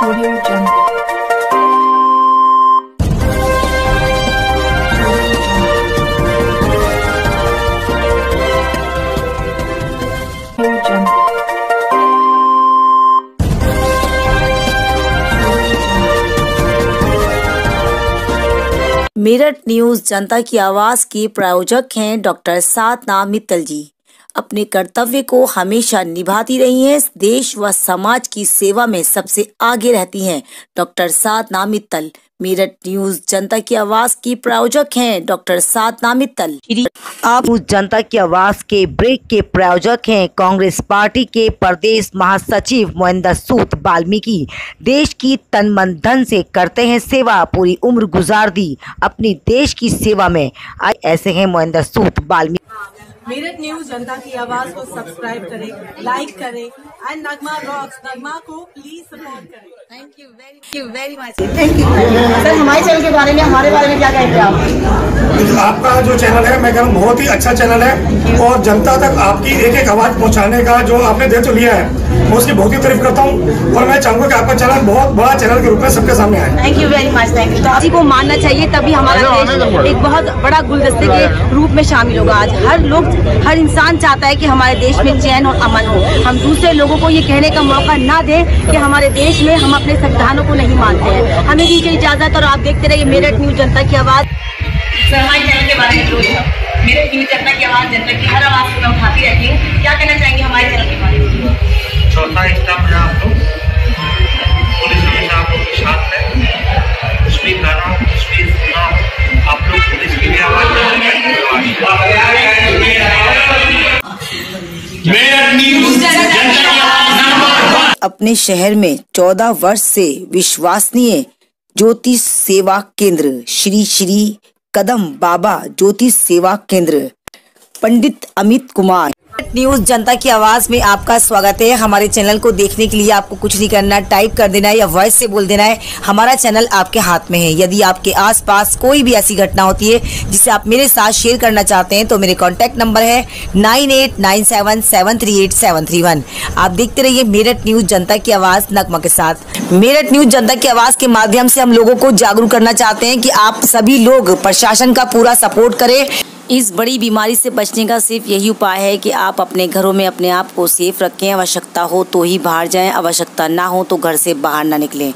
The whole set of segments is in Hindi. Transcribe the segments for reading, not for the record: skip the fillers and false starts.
Audio Jungle. Audio Jungle. Meerut news जनता की आवाज के प्रायोजक हैं डॉक्टर साधना मित्तल जी। अपने कर्तव्य को हमेशा निभाती रही हैं। देश व समाज की सेवा में सबसे आगे रहती हैं डॉक्टर साधना मित्तल। मेरठ न्यूज जनता की आवाज की प्रायोजक हैं डॉक्टर साधना मित्तल। आप न्यूज जनता की आवाज के ब्रेक के प्रायोजक हैं कांग्रेस पार्टी के प्रदेश महासचिव मोहिंदर सूद वाल्मीकि। देश की तन मन धन से करते हैं सेवा, पूरी उम्र गुजार दी अपनी देश की सेवा में। ऐसे हैं मोहिंदर सूद वाल्मीकि। मेरठ न्यूज जनता की आवाज को सब्सक्राइब करें, लाइक करें एंड नगमा रॉक्स नगमा को प्लीज सपोर्ट करें। Thank you very much. Thank you sir. हमारे चैनल के बारे में क्या कहेंगे आप? आपका जो चैनल है मैं कहूँ बहुत ही अच्छा चैनल है और जनता तक आपकी एक एक आवाज पहुंचाने का जो आपने दायित्व लिया है मैं उसकी बहुत ही तारीफ करता हूं और मैं चाहूंगा कि आपका चैनल बहुत बड़ा चैनल के रूप में सबके सामने आए। Thank you very much. Thank you. तो आप को मानना चाहिए तभी हमारा देश एक बहुत बड़ा गुलदस्ते के रूप में शामिल होगा। आज हर इंसान चाहता है कि हमारे देश में चैन और अमन हो। हम दूसरे लोगों को ये कहने का मौका ना दें कि हमारे देश में हम अपने संविधानों को नहीं मानते हैं। हमें दीजिए इजाजत और आप देखते रहिए मेरठ न्यूज जनता की आवाज। सर हमारे चैनल के बारे में मेरठ न्यूज जनता की आवाज, जनता की हर आवाज को मैं उठाती रहती हूँ। क्या कहना चाहेंगे हमारे चैनल के बारे में? चौथा स्टैम्प है आप लोग पुलिस हमेशा आप लोग के साथ है। कुछ भी गाना कुछ भी सुना आप लोग पुलिस के लिए आवाज अपने शहर में 14 वर्ष से विश्वसनीय ज्योतिष सेवा केंद्र श्री कदम बाबा ज्योतिष सेवा केंद्र पंडित अमित कुमार। न्यूज जनता की आवाज में आपका स्वागत है। हमारे चैनल को देखने के लिए आपको कुछ नहीं करना, टाइप कर देना है या वॉइस से बोल देना है। हमारा चैनल आपके हाथ में है। यदि आपके आसपास कोई भी ऐसी घटना होती है जिसे आप मेरे साथ शेयर करना चाहते हैं तो मेरे कॉन्टैक्ट नंबर है 9897738731। आप देखते रहिए मेरठ न्यूज जनता की आवाज नगमा के साथ। मेरठ न्यूज जनता की आवाज के माध्यम से हम लोगों को जागरूक करना चाहते हैं कि आप सभी लोग प्रशासन का पूरा सपोर्ट करें। इस बड़ी बीमारी से बचने का सिर्फ यही उपाय है कि आप अपने घरों में अपने आप को सेफ रखें। आवश्यकता हो तो ही बाहर जाएं, आवश्यकता ना हो तो घर से बाहर ना निकलें।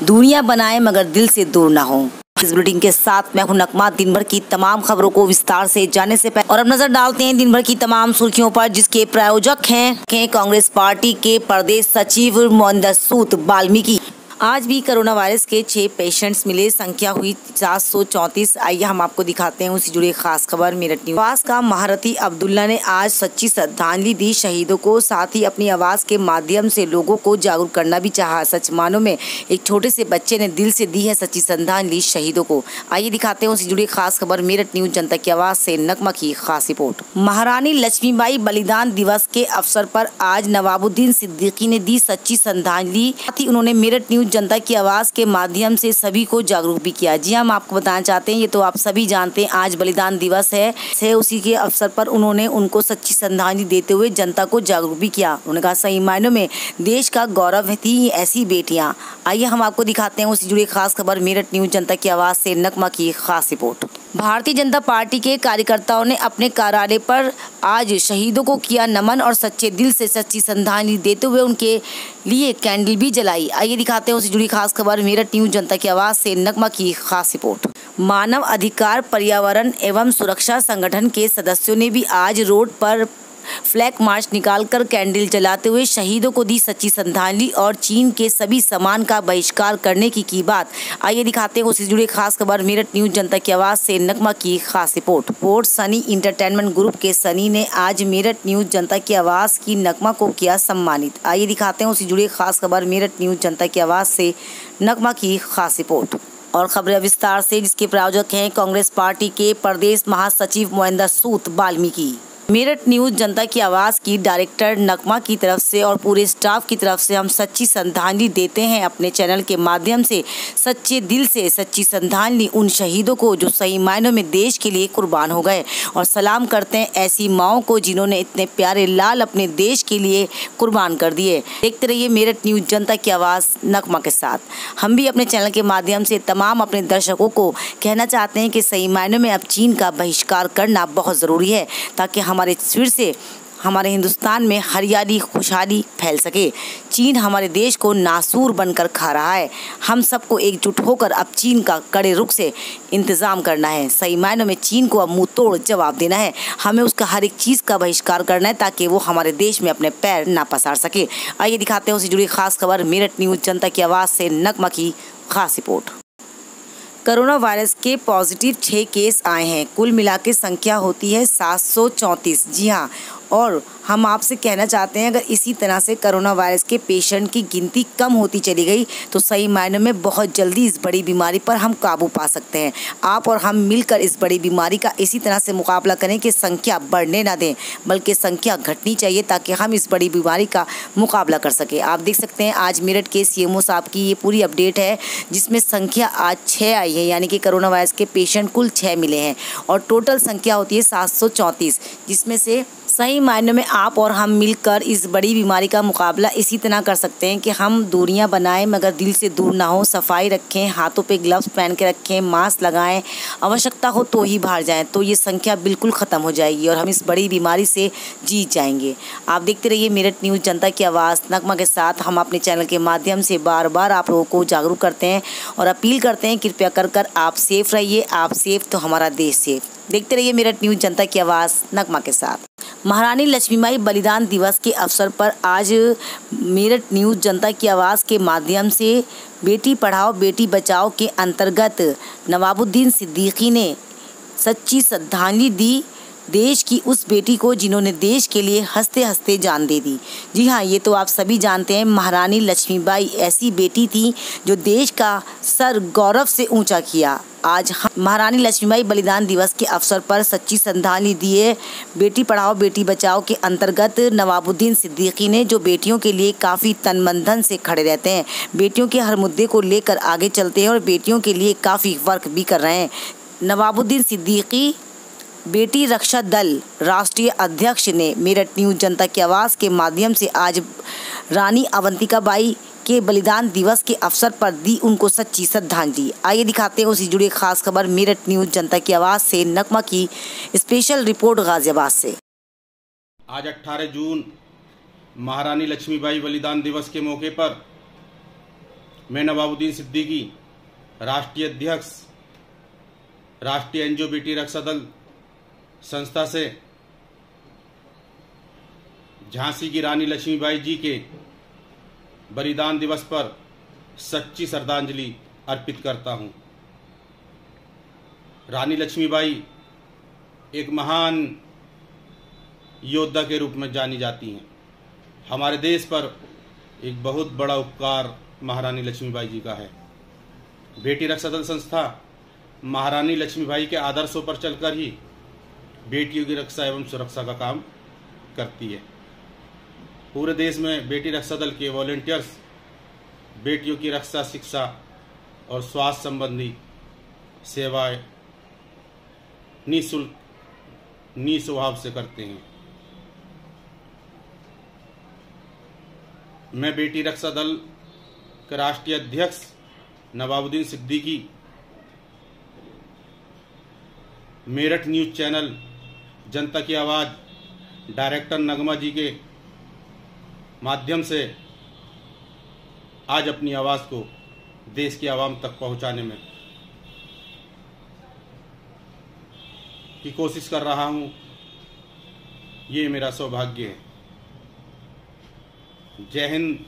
दूरियां बनाएं मगर दिल से दूर ना हो। इस बुलेटिन के साथ मैं हूं नगमा। दिन भर की तमाम खबरों को विस्तार से जानने से पहले और अब नजर डालते हैं दिन भर की तमाम सुर्खियों पर, जिसके प्रायोजक हैं कांग्रेस पार्टी के प्रदेश सचिव मोहिंदर सूद वाल्मीकि। आज भी कोरोना वायरस के 6 पेशेंट्स मिले, संख्या हुई 734। आइए हम आपको दिखाते हैं उससे जुड़ी खास खबर। मेरठ न्यूज आवाज का महारथी अब्दुल्ला ने आज सच्ची श्रद्धांजलि दी शहीदों को, साथ ही अपनी आवाज के माध्यम से लोगों को जागरूक करना भी चाहा। सच मानो में एक छोटे से बच्चे ने दिल से दी है सच्ची श्रद्धांजलि शहीदों को। आइए दिखाते हैं उससे जुड़ी खास खबर। मेरठ न्यूज जनता की आवाज से नगमा की खास रिपोर्ट। महारानी लक्ष्मीबाई बलिदान दिवस के अवसर पर आज नवाबुद्दीन सिद्दीकी ने दी सच्ची श्रद्धांजलि। साथ ही उन्होंने मेरठ न्यूज जनता की आवाज के माध्यम से सभी को जागरूक भी किया। जी हम आपको बताना चाहते हैं, ये तो आप सभी जानते हैं, आज बलिदान दिवस है। उसी के अवसर पर उन्होंने उनको सच्ची श्रद्धांजलि देते हुए जनता को जागरूक भी किया। उन्होंने कहा सही मायनों में देश का गौरव थी ऐसी बेटियां। आइए हम आपको दिखाते हैं उससे जुड़ी खास खबर। मेरठ न्यूज जनता की आवाज से नगमा की खास रिपोर्ट। भारतीय जनता पार्टी के कार्यकर्ताओं ने अपने कार्यालय पर आज शहीदों को किया नमन और सच्चे दिल से सच्ची श्रद्धांजलि देते हुए उनके लिए कैंडल भी जलाई। आइए दिखाते हैं उससे जुड़ी खास खबर। मेरठ न्यूज जनता की आवाज से नगमा की खास रिपोर्ट। मानव अधिकार पर्यावरण एवं सुरक्षा संगठन के सदस्यों ने भी आज रोड पर फ्लैग मार्च निकालकर कैंडल जलाते हुए शहीदों को दी सच्ची श्रद्धांजलि और चीन के सभी सामान का बहिष्कार करने की बात। आइए दिखाते हैं उससे जुड़ी खास खबर। मेरठ न्यूज जनता की आवाज से नगमा की खास report. Port Sunny entertainment group के सनी ने आज मेरठ न्यूज जनता की आवाज की नगमा को किया सम्मानित। आइए दिखाते हैं उससे जुड़ी खास खबर। मेरठ न्यूज जनता की आवाज से नगमा की खास रिपोर्ट। और खबरें विस्तार से, जिसके प्रायोजक हैं कांग्रेस पार्टी के प्रदेश महासचिव मोहिंदर सूद वाल्मीकि। मेरठ न्यूज जनता की आवाज़ की डायरेक्टर नगमा की तरफ से और पूरे स्टाफ की तरफ से हम सच्ची श्रद्धांजलि देते हैं अपने चैनल के माध्यम से। सच्चे दिल से सच्ची श्रद्धांजलि उन शहीदों को जो सही मायनों में देश के लिए कुर्बान हो गए, और सलाम करते हैं ऐसी माओं को जिन्होंने इतने प्यारे लाल अपने देश के लिए कुर्बान कर दिए। देखते रहिए मेरठ न्यूज जनता की आवाज़ नगमा के साथ। हम भी अपने चैनल के माध्यम से तमाम अपने दर्शकों को कहना चाहते हैं कि सही मायनों में अब चीन का बहिष्कार करना बहुत ज़रूरी है, ताकि हमारे फिर से हमारे हिंदुस्तान में हरियाली खुशहाली फैल सके। चीन हमारे देश को नासूर बनकर खा रहा है। हम सबको एकजुट होकर अब चीन का कड़े रुख से इंतज़ाम करना है। सही मायनों में चीन को अब मुंह तोड़ जवाब देना है। हमें उसका हर एक चीज़ का बहिष्कार करना है ताकि वो हमारे देश में अपने पैर ना पसार सके। आइए दिखाते हैं उससे जुड़ी खास खबर। मेरठ न्यूज़ जनता की आवाज़ से नगमा की खास रिपोर्ट। कोरोना वायरस के पॉजिटिव 6 केस आए हैं। कुल मिला के संख्या होती है 734। जी हाँ, और हम आपसे कहना चाहते हैं अगर इसी तरह से कोरोना वायरस के पेशेंट की गिनती कम होती चली गई तो सही मायनों में बहुत जल्दी इस बड़ी बीमारी पर हम काबू पा सकते हैं। आप और हम मिलकर इस बड़ी बीमारी का इसी तरह से मुकाबला करें कि संख्या बढ़ने ना दें, बल्कि संख्या घटनी चाहिए ताकि हम इस बड़ी बीमारी का मुकाबला कर सकें। आप देख सकते हैं आज मेरठ के सीएमओ साहब की ये पूरी अपडेट है, जिसमें संख्या आज 6 आई है, यानी कि कोरोना वायरस के पेशेंट कुल 6 मिले हैं और टोटल संख्या होती है 734, जिसमें से सही मायनों में आप और हम मिलकर इस बड़ी बीमारी का मुकाबला इसी तरह कर सकते हैं कि हम दूरियां बनाएं मगर दिल से दूर ना हो, सफाई रखें, हाथों पे ग्लव्स पहन के रखें, मास्क लगाएं, आवश्यकता हो तो ही बाहर जाएं, तो ये संख्या बिल्कुल ख़त्म हो जाएगी और हम इस बड़ी बीमारी से जीत जाएंगे। आप देखते रहिए मेरठ न्यूज़ जनता की आवाज़ नगमा के साथ। हम अपने चैनल के माध्यम से बार बार आप लोगों को जागरूक करते हैं और अपील करते हैं, कृपया कर आप सेफ रहिए। आप सेफ तो हमारा देश सेफ। देखते रहिए मेरठ न्यूज़ जनता की आवाज़ नगमा के साथ। महारानी लक्ष्मीबाई बलिदान दिवस के अवसर पर आज मेरठ न्यूज़ जनता की आवाज़ के माध्यम से बेटी पढ़ाओ बेटी बचाओ के अंतर्गत नवाबुद्दीन सिद्दीकी ने सच्ची श्रद्धांजलि दी देश की उस बेटी को जिन्होंने देश के लिए हंसते हंसते जान दे दी। जी हाँ, ये तो आप सभी जानते हैं, महारानी लक्ष्मीबाई ऐसी बेटी थी जो देश का सर गौरव से ऊंचा किया। आज हम महारानी लक्ष्मीबाई बलिदान दिवस के अवसर पर सच्ची श्रद्धांजलि दिए बेटी पढ़ाओ बेटी बचाओ के अंतर्गत नवाबुद्दीन सिद्दीकी ने, जो बेटियों के लिए काफ़ी तन मन धन से खड़े रहते हैं, बेटियों के हर मुद्दे को लेकर आगे चलते हैं और बेटियों के लिए काफ़ी वर्क भी कर रहे हैं। नवाबुद्दीन सिद्दीकी बेटी रक्षा दल राष्ट्रीय अध्यक्ष ने मेरठ न्यूज़ जनता की आवाज़ के माध्यम से आज रानी अवंतिकाबाई के बलिदान दिवस के अवसर पर दी उनको सच्ची श्रद्धांजलि। आइए दिखाते हैं उससे जुड़ी खास खबर। मेरठ न्यूज़ जनता की आवाज़ से नगमा की स्पेशल रिपोर्ट गाजियाबाद से। आज 18 जून महारानी लक्ष्मीबाई बलिदान दिवस के मौके पर मैं नवाबुद्दीन सिद्दीकी, राष्ट्रीय अध्यक्ष राष्ट्रीय एनजीओ बेटी रक्षा दल संस्था से झांसी की रानी लक्ष्मीबाई जी के बलिदान दिवस पर सच्ची श्रद्धांजलि अर्पित करता हूं। रानी लक्ष्मीबाई एक महान योद्धा के रूप में जानी जाती हैं। हमारे देश पर एक बहुत बड़ा उपकार महारानी लक्ष्मीबाई जी का है। बेटी रक्षा दल संस्था महारानी लक्ष्मीबाई के आदर्शों पर चलकर ही बेटियों की रक्षा एवं सुरक्षा का काम करती है। पूरे देश में बेटी रक्षा दल के वॉलंटियर्स बेटियों की रक्षा, शिक्षा और स्वास्थ्य संबंधी सेवाएं निःशुल्क निस्वार्थ से करते हैं। मैं बेटी रक्षा दल के राष्ट्रीय अध्यक्ष नवाबुद्दीन सिद्दीकी मेरठ न्यूज़ चैनल जनता की आवाज़ डायरेक्टर नगमा जी के माध्यम से आज अपनी आवाज़ को देश की आवाम तक पहुंचाने में की कोशिश कर रहा हूं। ये मेरा सौभाग्य है। जय हिंद,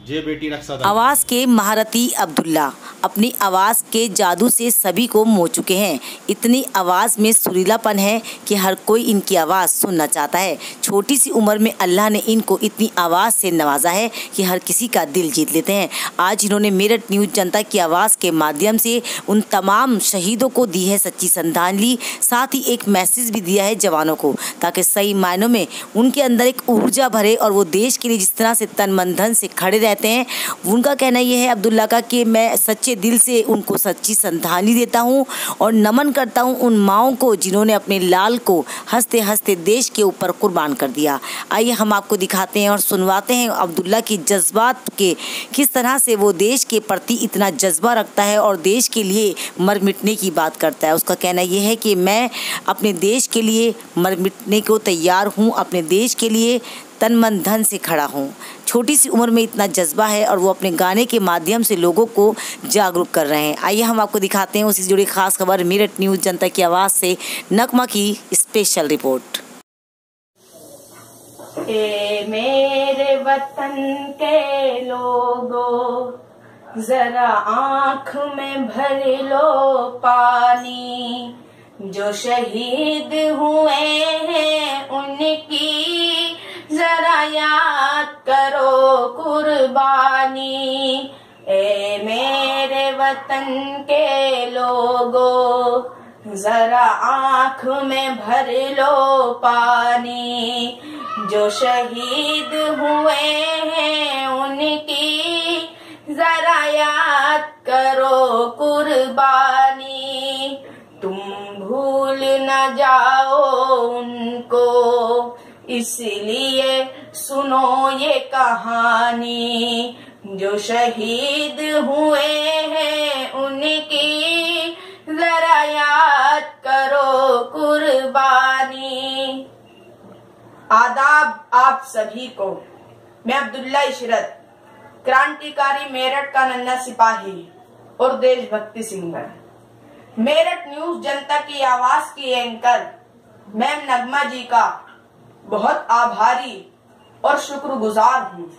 जय बेटी रक्षा दल। आवाज़ के महारथी अब्दुल्ला। अपनी आवाज़ के जादू से सभी को मोह चुके हैं। इतनी आवाज़ में सुरीलापन है कि हर कोई इनकी आवाज़ सुनना चाहता है। छोटी सी उम्र में अल्लाह ने इनको इतनी आवाज़ से नवाजा है कि हर किसी का दिल जीत लेते हैं। आज इन्होंने मेरठ न्यूज़ जनता की आवाज़ के माध्यम से उन तमाम शहीदों को दी है सच्ची श्रद्धांजलि, साथ ही एक मैसेज भी दिया है जवानों को, ताकि सही मायनों में उनके अंदर एक ऊर्जा भरे और वो देश के लिए जिस तरह से तन मन धन से खड़े रहते हैं। उनका कहना यह है अब्दुल्ला का कि मैं सच्चे दिल से उनको सच्ची श्रद्धांजलि देता हूं और नमन करता हूं उन माओं को जिन्होंने अपने लाल को हंसते हंसते देश के ऊपर कुर्बान कर दिया। आइए हम आपको दिखाते हैं और सुनवाते हैं अब्दुल्ला की जज्बात के, किस तरह से वो देश के प्रति इतना जज्बा रखता है और देश के लिए मर मिटने की बात करता है। उसका कहना यह है कि मैं अपने देश के लिए मर मिटने को तैयार हूँ, अपने देश के लिए तन मन धन से खड़ा हूँ। छोटी सी उम्र में इतना जज्बा है और वो अपने गाने के माध्यम से लोगों को जागरूक कर रहे हैं। आइए हम आपको दिखाते हैं उससे जुड़ी खास खबर मेरठ न्यूज़ जनता की आवाज़ से नगमा की स्पेशल रिपोर्ट। ए मेरे वतन के लोगों, जरा आँख में भर लो पानी, जो शहीद हुए हैं उनकी जरा याद करो कुर्बानी। ए मेरे वतन के लोगों, जरा आँख में भर लो पानी, जो शहीद हुए हैं उनकी जरा याद करो कुर्बानी। तुम भूल न जाओ उनको, इसलिए सुनो ये कहानी, जो शहीद हुए हैं उनकी जरा याद करो कुर्बानी। आदाब आप सभी को। मैं अब्दुल्ला इशरत, क्रांतिकारी मेरठ का नन्हा सिपाही और देशभक्ति सिंगर, मेरठ न्यूज़ जनता की आवाज की एंकर मैम नगमा जी का बहुत आभारी और शुक्रगुजार हूँ,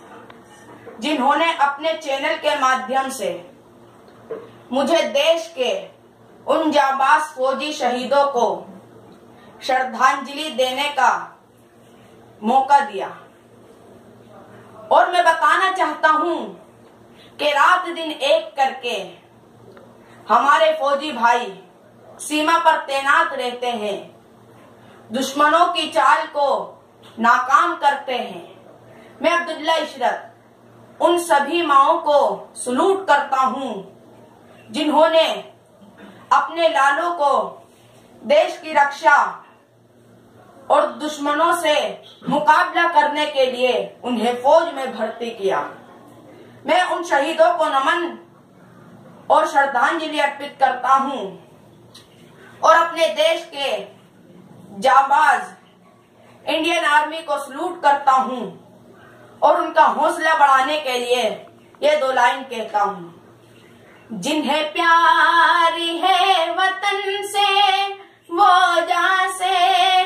जिन्होंने अपने चैनल के माध्यम से मुझे देश के उन जाबाज फौजी शहीदों को श्रद्धांजलि देने का मौका दिया। और मैं बताना चाहता हूँ कि रात दिन एक करके हमारे फौजी भाई सीमा पर तैनात रहते हैं, दुश्मनों की चाल को नाकाम करते हैं। मैं अब्दुल्ला इशरत उन सभी माओं को सलूट करता हूँ जिन्होंने अपने लालों को देश की रक्षा और दुश्मनों से मुकाबला करने के लिए उन्हें फौज में भर्ती किया। मैं उन शहीदों को नमन और श्रद्धांजलि अर्पित करता हूँ और अपने देश के जाबाज इंडियन आर्मी को सलूट करता हूँ और उनका हौसला बढ़ाने के लिए ये दो लाइन कहता हूँ। जिन्हें प्यार है वतन से वो जान से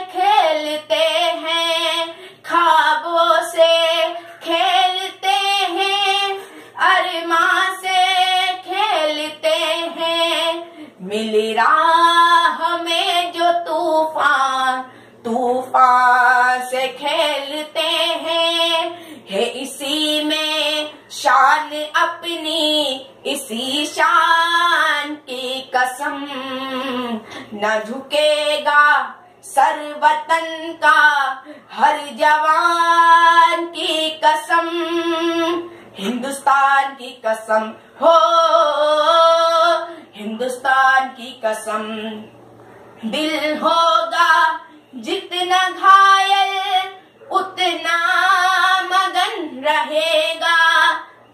खेलते हैं, ख्वाबों से खेलते हैं, अरमां से खेलते हैं। मिली राह में जो तूफान तूफान से खेलते हैं, है इसी में शान अपनी, इसी शान की कसम। न झुकेगा सर वतन का हर जवान की कसम, हिंदुस्तान की कसम हो, हिंदुस्तान की कसम। दिल होगा जितना घायल उतना मगन रहेगा,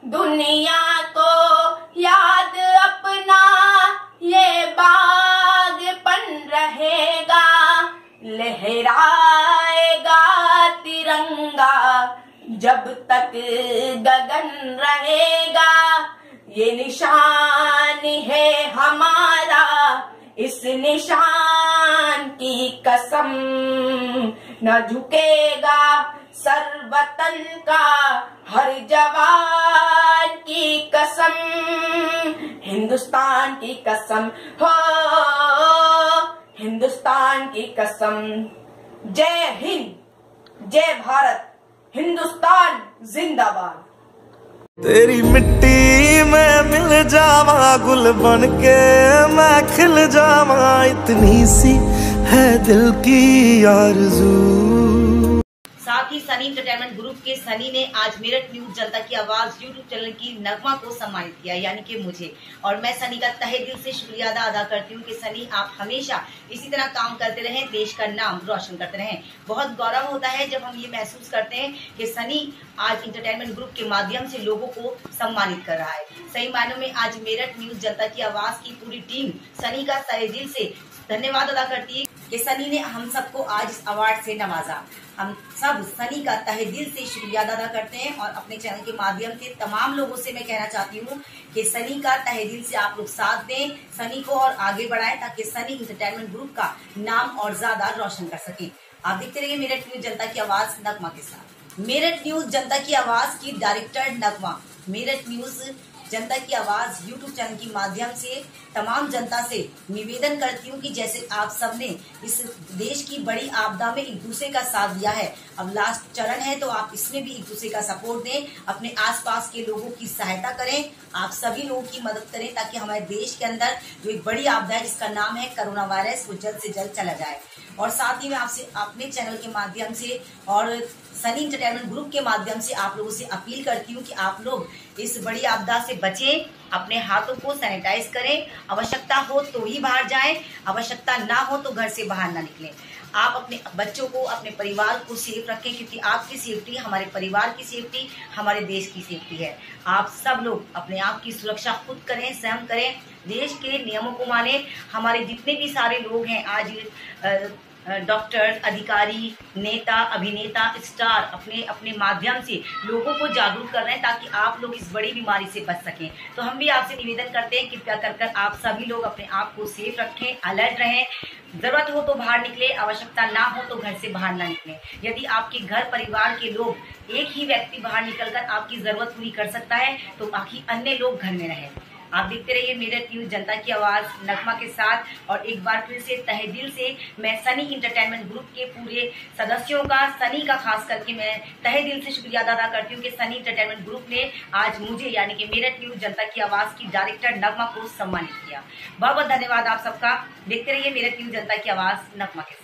दुनिया को याद अपना ये बागपन रहेगा। लहराएगा तिरंगा जब तक गगन रहेगा, ये निशान है हमारा, इस निशान की कसम। न झुकेगा सर वतन का हर जवान की कसम, हिंदुस्तान की कसम हो, हिंदुस्तान की कसम। जय हिंद, जय भारत, हिंदुस्तान जिंदाबाद। तेरी मिट्टी में मिल जावा गुल बन के मैं खिल जावा, इतनी सी है दिल की आरज़ू। साथ ही सनी एंटरटेनमेंट ग्रुप के सनी ने आज मेरठ न्यूज जनता की आवाज यूट्यूब चैनल की नगमा को सम्मानित किया, यानी कि मुझे। और मैं सनी का तहे दिल से शुक्रिया अदा करती हूँ कि सनी आप हमेशा इसी तरह काम करते रहें, देश का नाम रोशन करते रहें। बहुत गौरव होता है जब हम ये महसूस करते हैं कि सनी आज एंटरटेनमेंट ग्रुप के माध्यम से लोगों को सम्मानित कर रहा है। सही मायनों में आज मेरठ न्यूज जनता की आवाज की पूरी टीम सनी का तहे दिल से धन्यवाद अदा करती है कि सनी ने हम सबको आज इस अवार्ड से नवाजा। हम सब सनी का तहे दिल से शुक्रिया अदा करते हैं और अपने चैनल के माध्यम से तमाम लोगों से मैं कहना चाहती हूँ कि सनी का तहे दिल से आप लोग साथ दें, सनी को और आगे बढ़ाएं ताकि सनी एंटरटेनमेंट ग्रुप का नाम और ज्यादा रोशन कर सके। आप देखते रहिए मेरठ न्यूज जनता की आवाज नगमा के साथ। मेरठ न्यूज जनता की आवाज की डायरेक्टर नगमा। मेरठ न्यूज जनता की आवाज यूट्यूब चैनल के माध्यम से तमाम जनता से निवेदन करती हूँ कि जैसे आप सबने इस देश की बड़ी आपदा में एक दूसरे का साथ दिया है, अब लास्ट चरण है तो आप इसमें भी एक दूसरे का सपोर्ट दें, अपने आसपास के लोगों की सहायता करें, आप सभी लोगों की मदद करें ताकि हमारे देश के अंदर जो एक बड़ी आपदा है जिसका नाम है कोरोना वायरस, वो जल्द से जल्द चला जाए। और साथ ही मैं आपसे अपने चैनल के माध्यम से और सनी एंटरटेनमेंट ग्रुप के माध्यम से आप लोगों से अपील करती हूँ कि आप लोग इस बड़ी आपदा से बचें, अपने हाथों को सैनिटाइज करें, आवश्यकता हो तो ही बाहर जाएं, आवश्यकता ना हो तो घर से बाहर ना निकलें। आप अपने बच्चों को, अपने परिवार को सेफ रखें क्योंकि आपकी सेफ्टी हमारे परिवार की सेफ्टी, हमारे देश की सेफ्टी है। आप सब लोग अपने आप की सुरक्षा खुद करें, स्वयं करें, देश के नियमों को माने। हमारे जितने भी सारे लोग हैं आज डॉक्टर, अधिकारी, नेता, अभिनेता, स्टार अपने अपने माध्यम से लोगों को जागरूक कर रहे हैं ताकि आप लोग इस बड़ी बीमारी से बच सकें। तो हम भी आपसे निवेदन करते हैं कृपया कर आप सभी लोग अपने आप को सेफ रखें, अलर्ट रहें, जरूरत हो तो बाहर निकले, आवश्यकता ना हो तो घर से बाहर ना निकलें। यदि आपके घर परिवार के लोग एक ही व्यक्ति बाहर निकलकर आपकी जरूरत पूरी कर सकता है तो बाकी अन्य लोग घर में रहें। आप देखते रहिए मेरठ न्यूज जनता की आवाज नगमा के साथ। और एक बार फिर से तहे दिल से मैं सनी एंटरटेनमेंट ग्रुप के पूरे सदस्यों का, सनी का खास करके मैं तहे दिल से शुक्रिया अदा करती हूँ कि सनी एंटरटेनमेंट ग्रुप ने आज मुझे यानी कि मेरठ न्यूज जनता की आवाज की डायरेक्टर नगमा को सम्मानित किया। बहुत बहुत धन्यवाद आप सबका। देखते रहिए मेरठ न्यूज जनता की आवाज नगमा के साथ।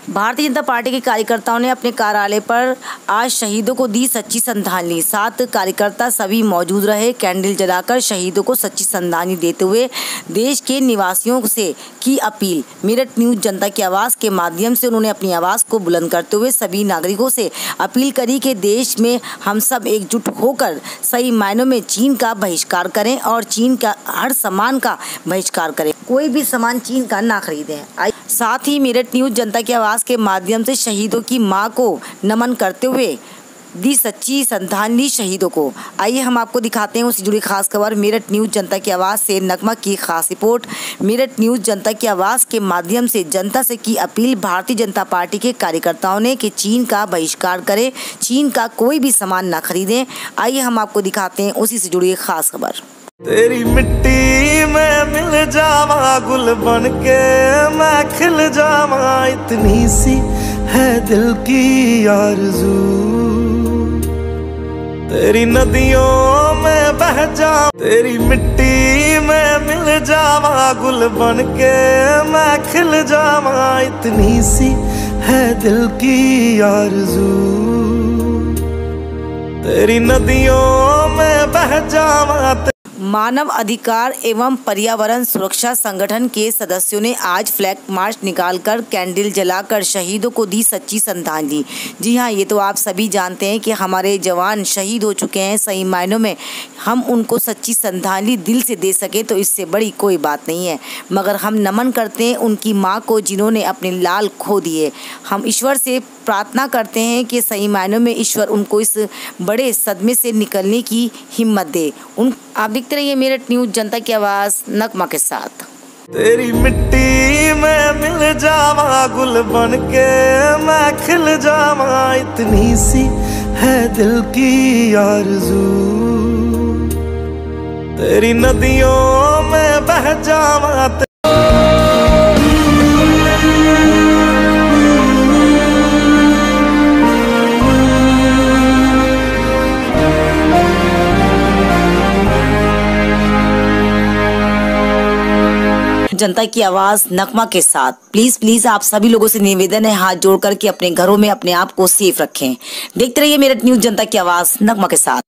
भारतीय जनता पार्टी के कार्यकर्ताओं ने अपने कार्यालय पर आज शहीदों को दी सच्ची श्रद्धांजलि। 7 कार्यकर्ता सभी मौजूद रहे। कैंडल जलाकर शहीदों को सच्ची श्रद्धांजलि देते हुए देश के निवासियों से की अपील। मेरठ न्यूज जनता की आवाज़ के माध्यम से उन्होंने अपनी आवाज़ को बुलंद करते हुए सभी नागरिकों से अपील करी कि देश में हम सब एकजुट होकर सही मायनों में चीन का बहिष्कार करें और चीन का हर सामान का बहिष्कार करें, कोई भी सामान चीन का ना खरीदें। साथ ही मेरठ न्यूज जनता की आवाज़ के माध्यम से शहीदों की मां को नमन करते हुए दी सच्ची श्रद्धांजलि शहीदों को। आइए हम आपको दिखाते हैं उससे जुड़ी खास खबर। मेरठ न्यूज जनता की आवाज़ से नगमा की खास रिपोर्ट। मेरठ न्यूज जनता की आवाज़ के माध्यम से जनता से की अपील। भारतीय जनता पार्टी के कार्यकर्ताओं ने कि चीन का बहिष्कार करें, चीन का कोई भी सामान ना खरीदें। आइए हम आपको दिखाते हैं उसी से जुड़ी खास खबर। तेरी मिट्टी में मिल जावा गुल बन के मैं खिल जावा, इतनी सी है दिल की आरज़ू। तेरी नदियों में बह जा, तेरी मिट्टी में मिल जावा गुल बन के मैं खिल जावा, इतनी सी है दिल की आरज़ू। तेरी नदियों में बह जावा। मानव अधिकार एवं पर्यावरण सुरक्षा संगठन के सदस्यों ने आज फ्लैग मार्च निकालकर कैंडल जलाकर शहीदों को दी सच्ची श्रद्धांजलि। जी हाँ, ये तो आप सभी जानते हैं कि हमारे जवान शहीद हो चुके हैं। सही मायनों में हम उनको सच्ची श्रद्धांजलि दिल से दे सके तो इससे बड़ी कोई बात नहीं है, मगर हम नमन करते हैं उनकी माँ को जिन्होंने अपने लाल खो दिए। हम ईश्वर से प्रार्थना करते हैं कि सही मायनों में ईश्वर उनको इस बड़े सदमे से निकलने की हिम्मत दे। आप देखते रहिए मेरठ न्यूज जनता की आवाज़ नगमा के साथ। तेरी मिट्टी में मिल जावा गुल बन के मैं खिल जावा, इतनी सी है दिल की आरज़ू। तेरी नदियों में बह जावा। जनता की आवाज नगमा के साथ प्लीज आप सभी लोगों से निवेदन है, हाथ जोड़कर के अपने घरों में अपने आप को सेफ रखें। देखते रहिए मेरठ न्यूज जनता की आवाज नगमा के साथ।